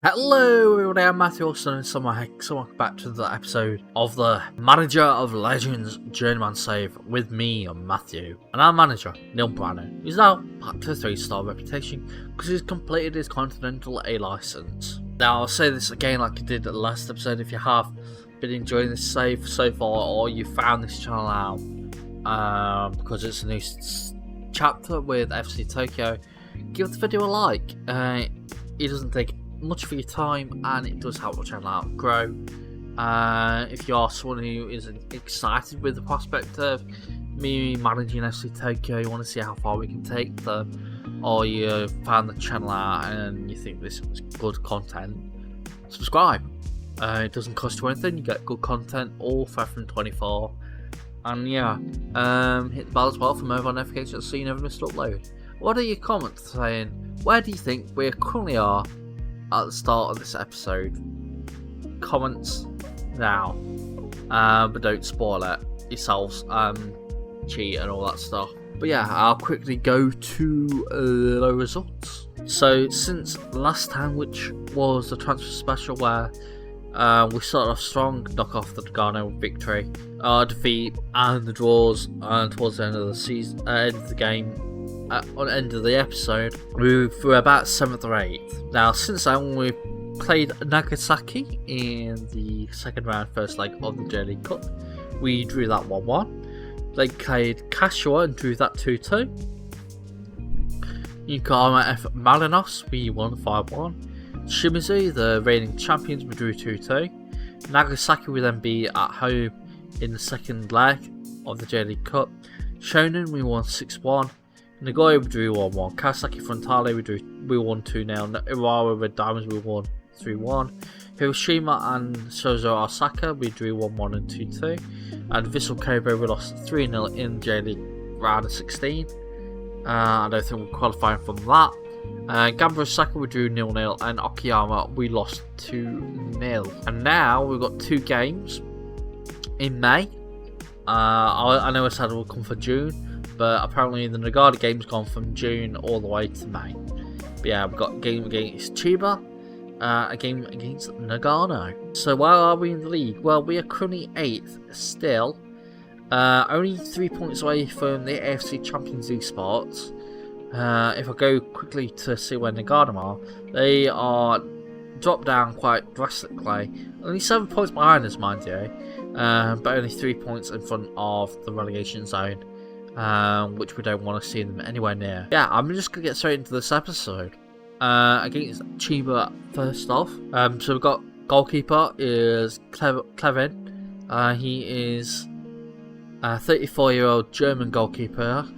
Hello everybody, I'm Matthew Olsen and SamuraiHex, and welcome back to the episode of the Manager of Legends Journeyman save with me, Matthew, and our manager, Neil Brannan, who's now back to a 3-star reputation because he's completed his Continental A license. Now I'll say this again like I did at the last episode: if you have been enjoying this save so far, or you found this channel out because it's a new chapter with FC Tokyo, give the video a like. It doesn't take much for your time and it does help the channel out grow. If you are someone who is excited with the prospect of me managing FC Tokyo, you want to see how far we can take them, or you found the channel out and you think this is good content, subscribe. It doesn't cost you anything, you get good content all for FM24, and yeah, hit the bell as well for mobile notifications so you never miss an upload. What are your comments saying? Where do you think we currently are at the start of this episode? Comments now, but don't spoil it yourselves, cheat and all that stuff. But yeah, I'll quickly go to the results. So since last time, which was the transfer special where we started off strong, knock off the Nagano victory, defeat and the draws, and towards the end of the season, end of the game, on the end of the episode, we were about 7th or 8th. Now since then we played Nagasaki in the second round, first leg of the J League Cup. We drew that 1-1. They played Kashiwa and drew that 2-2. Yokohama F Malinos, we won 5-1. Shimizu, the reigning champions, we drew 2-2. Nagasaki we then beat at home in the second leg of the J League Cup. Shonen we won 6-1. Nagoya we drew 1-1. Kawasaki Frontale we won 2-0. Urawa Red Diamonds we won 3-1. Hiroshima and Sozo Osaka we drew 1-1 and 2-2. And Vissel Kobe we lost 3-0 in J League round of 16. I don't think we're qualifying from that. Gamba Osaka we drew 0-0, and Okayama we lost 2-0. And now we've got 2 games in May. I know I said it will come for June, but apparently the Nagano game's gone from June all the way to May. But yeah, we've got a game against Chiba, a game against Nagano. So where are we in the league? Well, we are currently 8th still, only 3 points away from the AFC Champions League spots. If I go quickly to see where Nagano are, they are dropped down quite drastically. Only 7 points behind us, mind you, but only 3 points in front of the relegation zone. Which we don't want to see them anywhere near. Yeah, I'm just going to get straight into this episode. Against Chiba first off. So we've got goalkeeper is Kevin. He is a 34-year-old German goalkeeper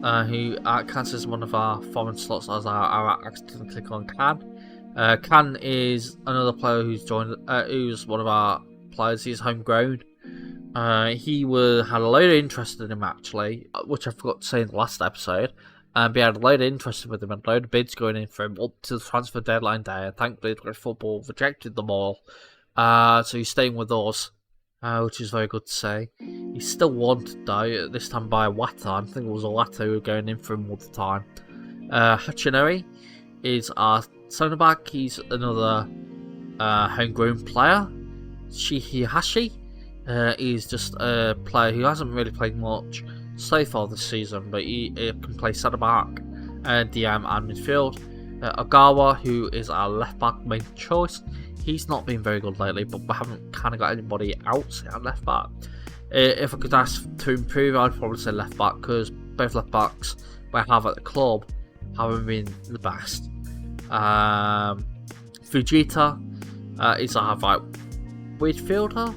who counts as one of our foreign slots, as I accidentally click on Can. Can is another player who's joined, who's one of our players. He's homegrown. He had a load of interest in him actually, which I forgot to say in the last episode. We had a load of interest with him and a load of bids going in for him up to the transfer deadline day, and thankfully British Football rejected them all. So he's staying with us, which is very good to say. He's still wanted though, this time by Wata. I think it was Wata who were going in for him all the time. Hachinori is our centre back. He's another homegrown player. Shihihashi is just a player who hasn't really played much so far this season, but he can play centre back, DM and midfield. Ogawa, who is our left back main choice, he's not been very good lately, but we haven't kind of got anybody else at left back. If I could ask to improve, I'd probably say left back, because both left backs we have at the club haven't been the best. Fujita is our right midfielder.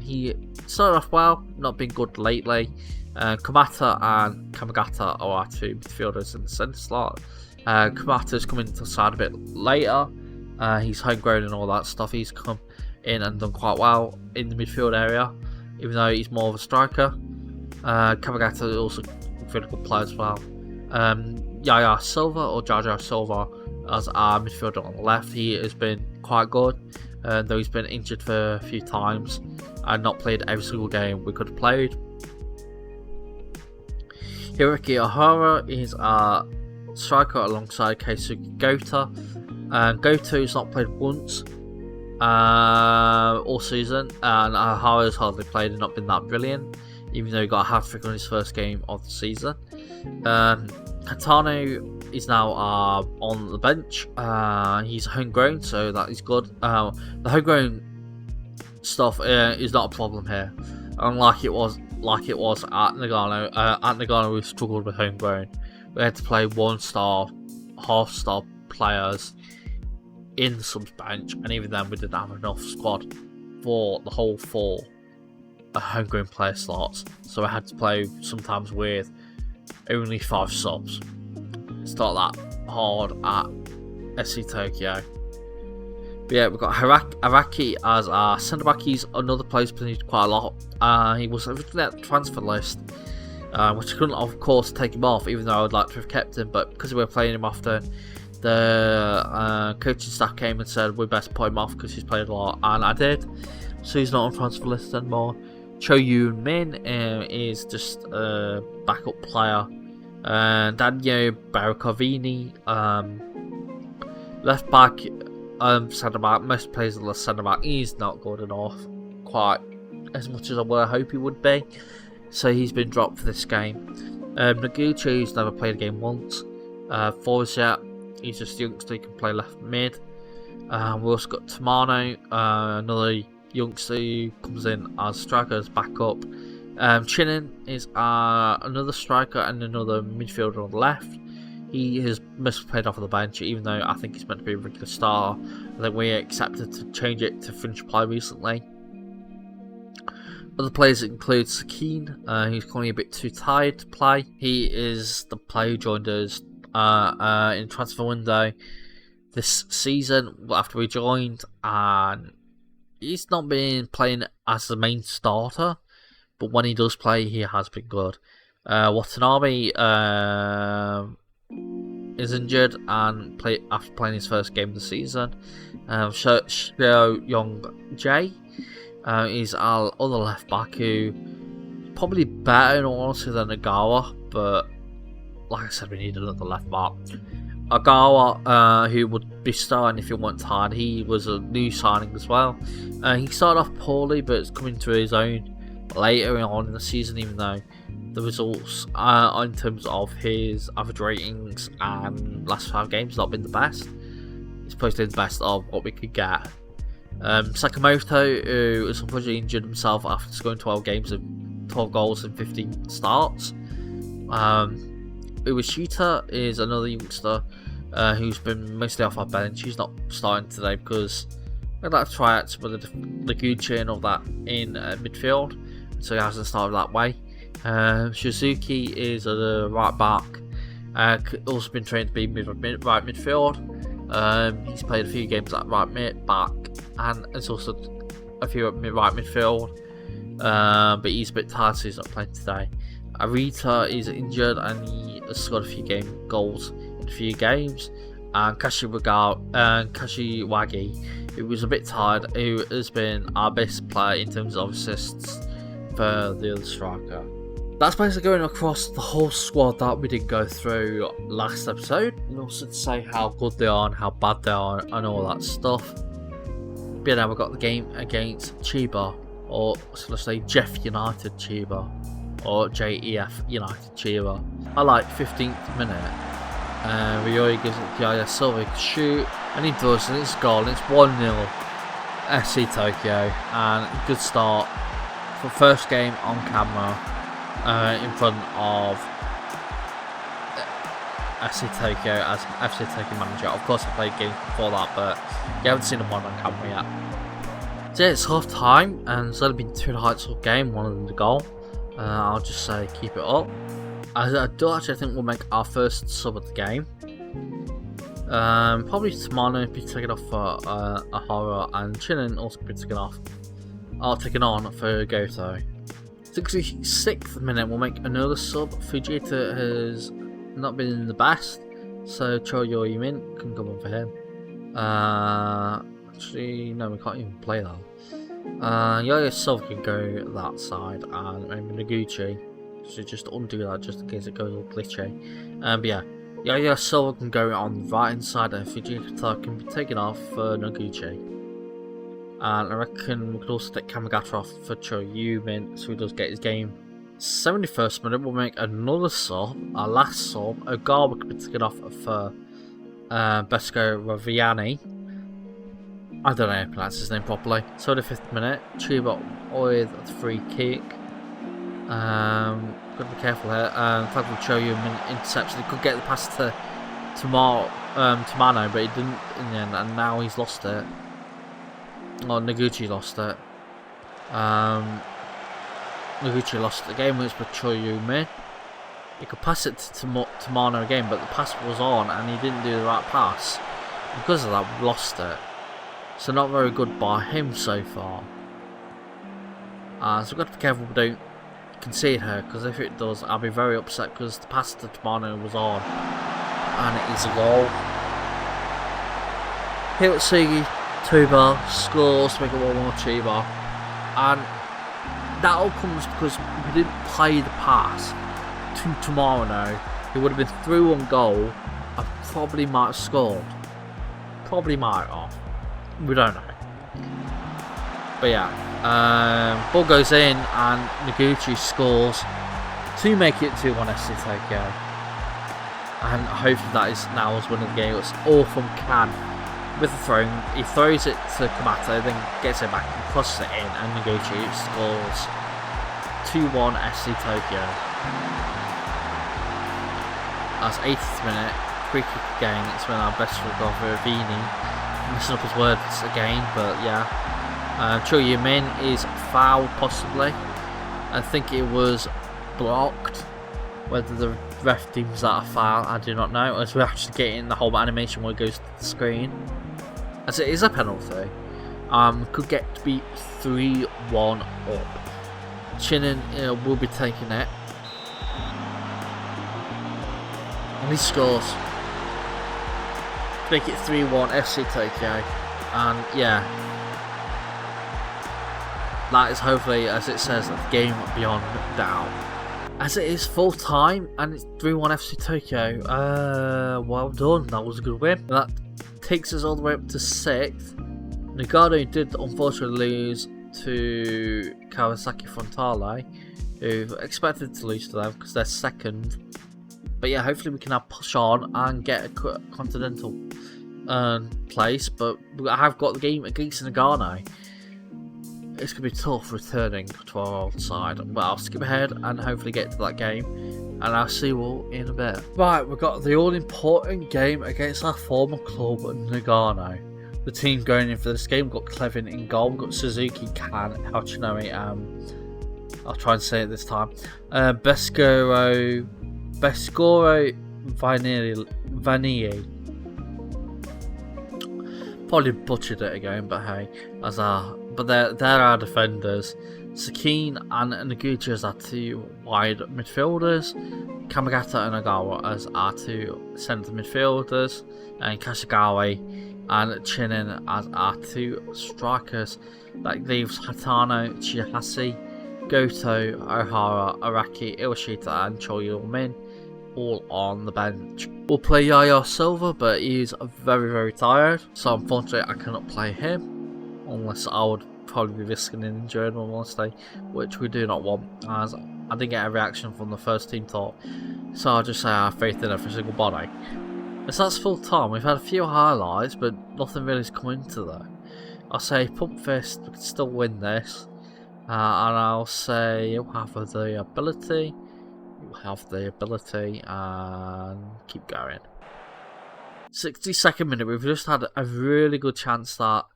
He started off well, not been good lately. Kamata and Kamagata are our 2 midfielders in the centre slot. Kamata's come into the side a bit later. He's homegrown and all that stuff. He's come in and done quite well in the midfield area, even though he's more of a striker. Kamagata is also a really good player as well. Yaya Silva, or Jaja Silva, as our midfielder on the left. He has been quite good, though he's been injured for a few times and not played every single game we could have played. Hiroki Ohara is our striker alongside Keisuke Gota. Goto's not played once all season, and Haru's hardly played and not been that brilliant, even though he got a hat-trick on his first game of the season. Katano is now on the bench. He's homegrown, so that is good. The homegrown stuff is not a problem here, unlike it was at Nagano. At Nagano, we struggled with homegrown. We had to play 1-star, half-star players in the subs bench, and even then we didn't have enough squad for the whole 4 homegrown player slots, so I had to play sometimes with only 5 subs. It's not that hard at SC Tokyo. But yeah, we've got Araki as our centre back. He's another player who's played quite a lot. He was originally at the transfer list, which I couldn't of course take him off, even though I would like to have kept him, but because we were playing him often, the coaching staff came and said we best put him off because he's played a lot, and I did. So he's not on transfer list anymore. Cho Yoon Min is just a backup player. Daniel Barakovini, left back, centre back. Most players are the centre back. He's not good enough, quite as much as I would hope he would be. So he's been dropped for this game. Noguchi's never played a game once. Forza, he's just a youngster who can play left mid. We also got Tamano, another youngster who comes in as striker, as backup. Chinin is another striker and another midfielder on the left. He has mostly played off of the bench, even though I think he's meant to be a regular star. I think we accepted to change it to French play recently. Other players include Sakine, who's currently a bit too tired to play. He is the player who joined us in transfer window this season after we joined, and he's not been playing as the main starter, but when he does play, he has been good. Watanabe is injured and after playing his first game of the season. Shio Young Jae is our other left back, who probably better in all honesty than Agawa, but like I said, we need another left back. Agawa, who would be starting if he went hard, he was a new signing as well. He started off poorly, but it's coming to his own later on in the season, even though the results in terms of his average ratings and last 5 games not been the best. He's posted the best of what we could get. Sakamoto, who is unfortunately injured himself after scoring 12 goals in 15 starts. Uwashita is another youngster who's been mostly off our bench. He's not starting today because I'd like to try out some of the Noguchi and all that in midfield, so he hasn't started that way. Shizuki is a right back, also been trained to be right midfield. He's played a few games at right mid back, and there's also a few at right midfield, but he's a bit tired, so he's not playing today. Arita is injured and he has scored a few goals in a few games. And Kashiwagi, who was a bit tired, who has been our best player in terms of assists for the other striker. That's basically going across the whole squad that we did go through last episode, and also to say how good they are and how bad they are and all that stuff. But now we've got the game against Chiba, or should I say Jeff United Chiba, or JEF United Chiba. I like 15th minute. Ryori gives it to Silva to shoot, and he does, and it's a goal, and it's 1-0 SC Tokyo, and a good start for first game on camera in front of SC Tokyo as FC Tokyo manager. Of course I played games before that, but you haven't seen them on camera yet. So yeah, it's half time, and it's only been 2 highlights of the game, one of them the goal. I'll just say keep it up. I do actually think we'll make our first sub of the game. Probably Tamano be taken off for Ahara, and Chinin also be taken off. Taken on for Goto. 66th minute, we'll make another sub. Fujita has not been the best, so Cho Yoimin can come on for him. Actually, no, we can't even play that. Yo-Yo Silva can go that side, and maybe Noguchi should just undo that just in case it goes all glitchy. But yeah, Yaya Silva can go on the right hand side, and Fujikata can be taken off for Noguchi. And I reckon we could also take Kamagata off for Journeyman, so he does get his game. 71st minute, we'll make another sub, our last sub. Ogawa can be taken off for Besko Raviani. I don't know how to pronounce his name properly. 75th minute, Chuba with a free kick. Got to be careful here. Thankfully, Journeyman intercepts. He could get the pass to Mano, but he didn't in the end, and now he's lost it. Oh, Noguchi lost it. Noguchi lost the game, which was Journeyman. He could pass it to Mano again, but the pass was on, and he didn't do the right pass. Because of that, we lost it. So not very good by him so far. So we've got to be careful we don't concede her, because if it does, I'll be very upset, because the pass to Tamano was on, and it is a goal. Hirotsugi Tuba scores to make it 1-1 Chiba, and that all comes because we didn't play the pass to Tamano. He would have been through on goal, I probably might have scored. Probably might have. We don't know. But yeah, ball goes in and Noguchi scores to make it 2-1 SC Tokyo. And hopefully that is now us winning the game. It's all from Kan with the throw. He throws it to Kamata, then gets it back and crosses it in, and Noguchi scores 2-1 SC Tokyo. That's 80th minute, free kick again. It's when our best friend Vini messing up his words again, but yeah. Journeyman is fouled possibly. I think it was blocked. Whether the ref deems that a foul, I do not know. As we're actually getting the whole animation where it goes to the screen. As it is a penalty. Could get to be 3-1 up. Chinen will be taking it. And he scores. Make it 3-1 FC Tokyo. And yeah. That is hopefully, as it says, the game beyond down. As it is full time and it's 3-1 FC Tokyo. Well done, that was a good win. That takes us all the way up to 6th. Nagano did unfortunately lose to Kawasaki Frontale, who expected to lose to them because they're 2nd. But yeah, hopefully we can now push on and get a continental place. But I have got the game against Nagano. It's going to be tough returning to our old side, but I'll skip ahead and hopefully get to that game, and I'll see you all in a bit. Right, we've got the all-important game against our former club, Nagano. The team going in for this game, we've got Clevin in goal, we've got Suzuki, Kan, Hachinori, I'll try and say it this time, Beskoro Vanille. Probably butchered it again, but hey, but they're our defenders. Sakine and Noguchi as our 2 wide midfielders, Kamagata and Ogawa as our 2 centre midfielders, and Kashigawa and Chinen as our 2 strikers. That leaves Hatano, Chihase, Goto, Ohara, Araki, Iwashita and Choyumin all on the bench. We'll play Yaya Silva, but he's very, very tired, so unfortunately I cannot play him. Unless I would probably be risking an injury in all honesty, which we do not want, as I didn't get a reaction from the first team talk. So I'll just say I have faith in every single body. So that's full time. We've had a few highlights, but nothing really has come into that. I'll say Pump Fist, we can still win this. And I'll say you'll have the ability. You'll have the ability, and keep going. 62nd minute, we've just had a really good chance that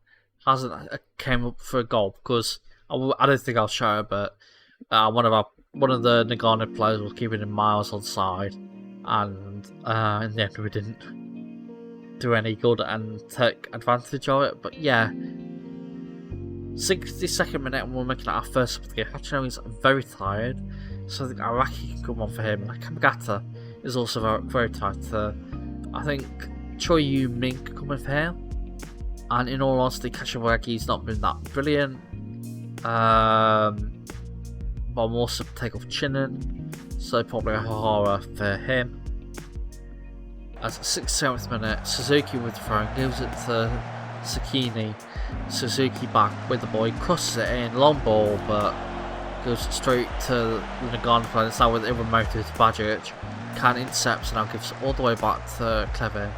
hasn't came up for a goal, because I don't think I'll show it, but one of the Nagano players was keeping him miles on side, and in the end we didn't do any good and take advantage of it. But yeah, 62nd minute and we're making our first of the game. Hachino is very tired, so I think Araki can come on for him. Kamagata is also very, very tired. I think Choi Min can come in for him. And in all honesty, Kashiwagi's not been that brilliant. But I'm also take off Chinen, so probably a horror for him. As 67th minute, Suzuki with the throw, gives it to Sakini. Suzuki back with the boy, crosses it in, long ball, but goes straight to the Nagano player. It's now with Iwamoto to Bajic. Can intercepts and now gives it all the way back to Clevin.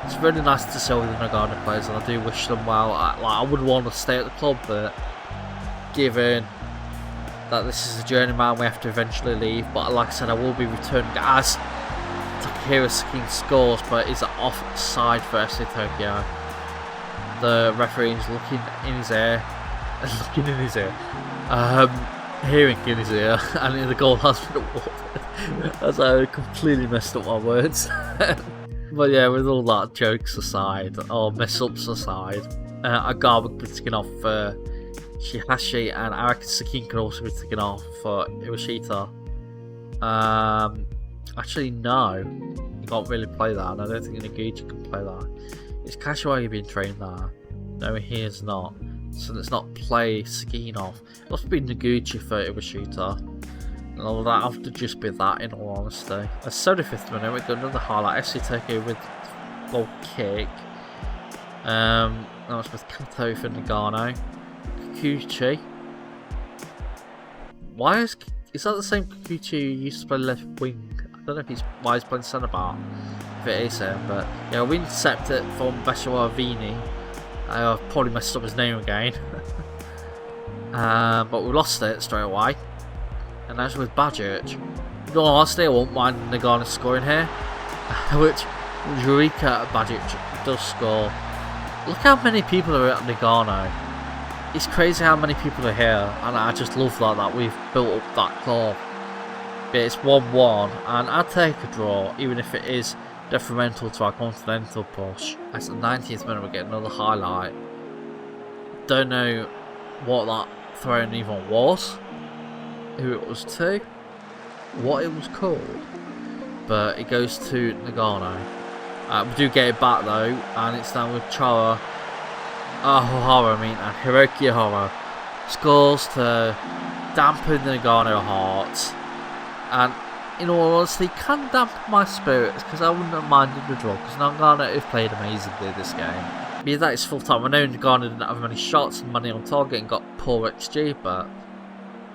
It's really nice to see all the Nagano players, and I do wish them well. I would want to stay at the club, but given that this is a journeyman, we have to eventually leave. But like I said, I will be returning as Takahiro Sakine scores, but it's offside for FC Tokyo. The referee is looking in his ear, hearing in his ear, and the goal has been awarded. As I completely messed up my words. But yeah, with all that jokes aside, or mess-ups aside, Agawa would be taken off for Shihashi, and I reckon Sakine could also be taken off for Iwashita. Actually no, you can't really play that, and I don't think Noguchi can play that. Is Kashiwagi being trained there? No, he is not. So let's not play Sakine off. It must be Noguchi for Iwashita. And all that have to just be that, in all honesty. At 75th minute, we got another highlight. FC Tokyo with goal kick. That was with Kato for Nagano. Kikuchi. Why is that the same Kikuchi who used to play left wing? I don't know if why he's playing centre back. If it is him, but yeah, we intercept it from Beshawa Vini. I've probably messed up his name again. But we lost it straight away. And that's with Bajic. In all honesty, I won't mind Nagano scoring here. Which Eureka Bajic does score. Look how many people are at Nagano. It's crazy how many people are here. And I just love that we've built up that club. But it's 1-1. And I'd take a draw, even if it is detrimental to our continental push. At the 90th minute, we get another highlight. Don't know what that throw even was. Who it was to, what it was called, but it goes to Nagano. We do get it back though, and it's down with Chara Ohara, and Hiroki Ohara scores to dampen the Nagano hearts, and in all honesty, can dampen my spirits, because I wouldn't have minded the draw, because Nagano have played amazingly this game. Yeah, that is full time. I know Nagano didn't have many shots and money on target and got poor XG, but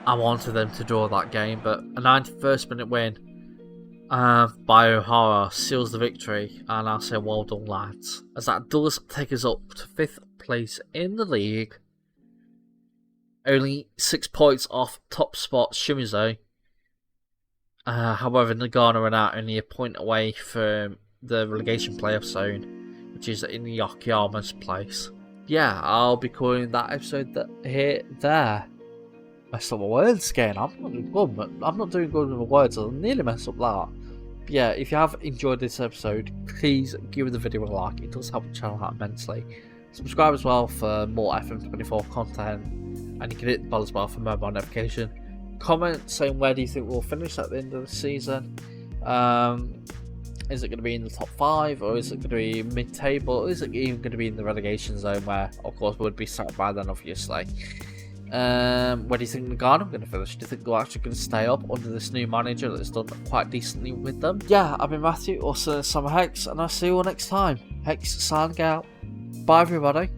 I wanted them to draw that game. But a 91st minute win by Ohara seals the victory, and I'll say well done, lads, as that does take us up to 5th place in the league, only 6 points off top spot Shimizu. However, Nagano are now only a point away from the relegation playoff zone, which is in Yokoyama's place. Yeah, I'll be calling that episode there. Messed up my words again. I'm not doing good with my words. I nearly messed up that. But yeah, if you have enjoyed this episode, please give the video a like. It does help the channel out immensely. Subscribe as well for more FM24 content, and you can hit the bell as well for mobile notification. Comment saying where do you think we'll finish at the end of the season. Is it going to be in the top 5, or is it going to be mid-table, or is it even going to be in the relegation zone, where of course we would be sat by then, obviously. Where do you think Nagano are going to finish? Do you think they're actually going to stay up under this new manager that's done quite decently with them? Yeah, I've been Matthew, also SamuraiHex, and I'll see you all next time. Hex signing out. Bye everybody.